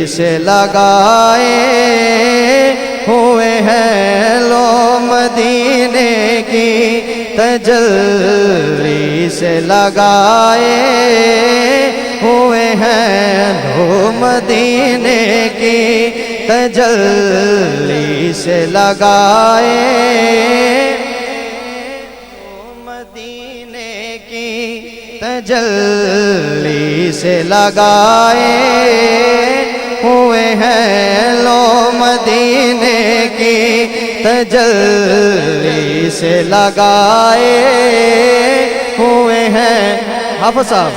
से लगाए हुए हैं लो मदीने की तजल्ली से लगाए हुए हैं लो मदीने की तजल्ली से लगाए मदीने की तजल्ली से लगाए हुए हैं लो मदीने की तजल्ली से लगाए हुए हैं हाफिज़ साहब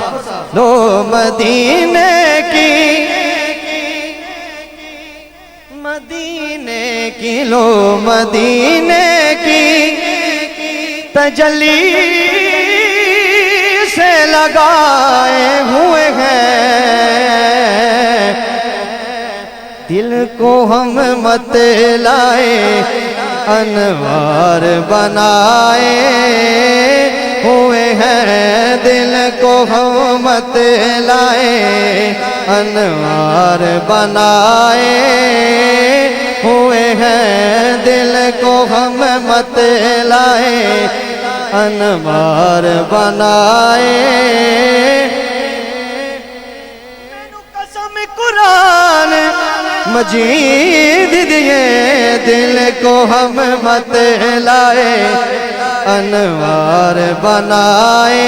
लो मदीने की लो मदीने की तजल्ली से लगाए हुए हैं दिल को हम मत लाए अनवार बनाए हुए हैं दिल को हम मत लाए अनवार बनाए हुए हैं दिल को हम मत लाए अनवार बनाए कसम कुरान मजीद दिए दिल को हम मत लाए अनवार बनाए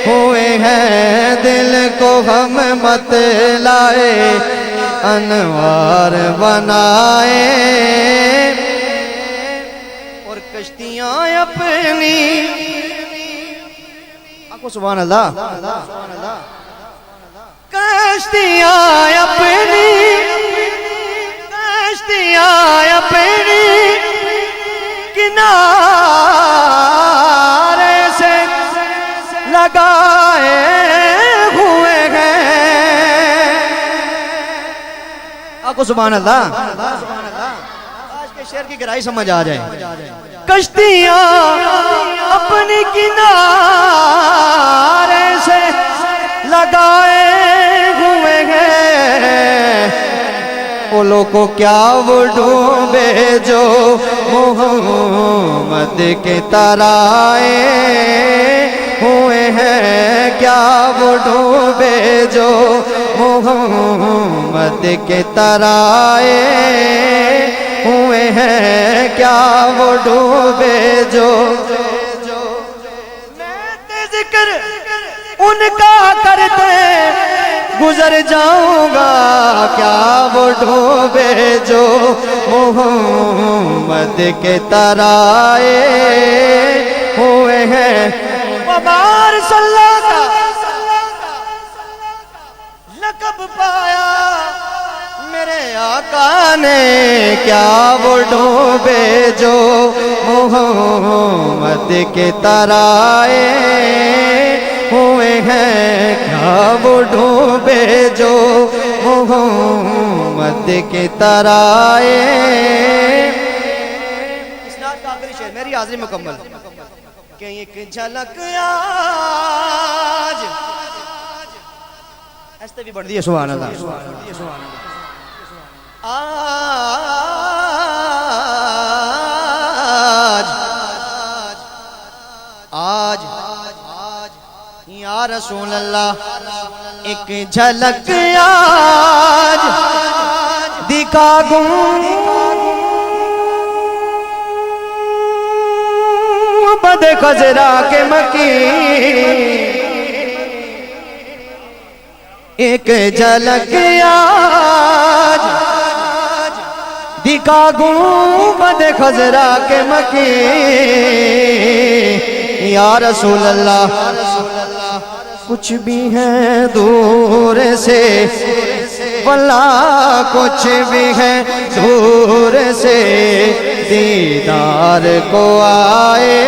हुए हैं दिल को हम मत लाए अनवार बनाए और कश्तियां अपनी आपको सुभान अल्लाह कश्तियां अपनी किनारे से लगाए हुए हैं आपको सुभान अल्लाह आज के शेर की गहराई समझ आ जाए कश्तियां अपनी किनारे से लगाए हुए हैं बोलो को क्या वो डूबे जो मोहम्मद के तराए हुए हैं क्या वो डूबे जो मोहम्मद के तराए हुए हैं क्या वो डूबे जो मैं जिक्र उनका करते गुजर जाऊंगा क्या वो डूबे जो मोहम्मद के तराए हुए हैं बार सल्लल्लाहु लक़ब पाया मेरे आका ने क्या वो डूबे जो मोहम्मद के तराए हुए हैं क्या वो डूबे जो मोहम्मद के तराए इस्नाद का आखिरी शेर मेरी हाज़िरी मुकम्मल कि एक झलक आज ऐसे भी बढ़ दिए सुभान अल्लाह आज या रसूल अल्लाह एक झलक आज दिखा दूं बद खजरा के मकी एक झलक आज दिखा दूं बद खजरा के मकी या रसूल अल्लाह कुछ भी है दूर से वल्ला कुछ भी है दूर से दीदार को आए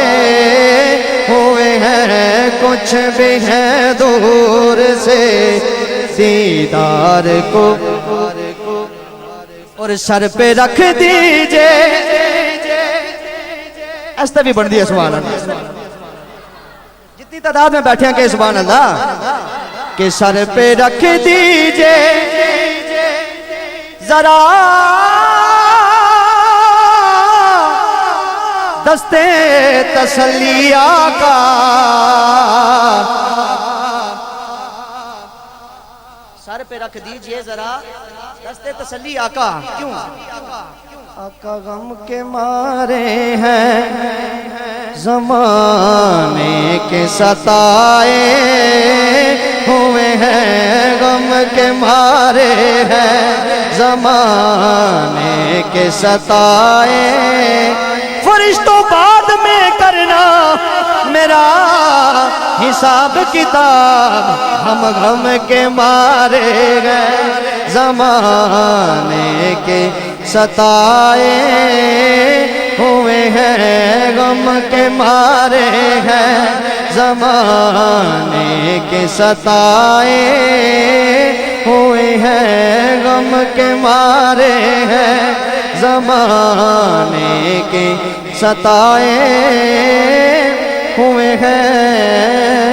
हुए हैं कुछ भी है दूर से दीदार को और सर पे रख दीजिए ऐसा भी बढ़ दिया सुभान अल्लाह जितनी तादाद में बैठे हैं कि सुभान अल्लाह के सर पे रख दीजिए जरा दस्ते तसल्लिया का सर पे रख दीजिए जरा दस्ते तसल्ली आका। क्यों? आका गम के मारे हैं जमाने के सताए हुए हैं, गम के मारे हैं जमाने के सताए। फरिश्तों बाद में करना मेरा हिसाब किताब, हम गम के मारे गए जमाने के सताए हुए हैं, गम के मारे हैं जमाने के सताए हुए हैं, गम के मारे हैं जमाने के सताए हुए हैं।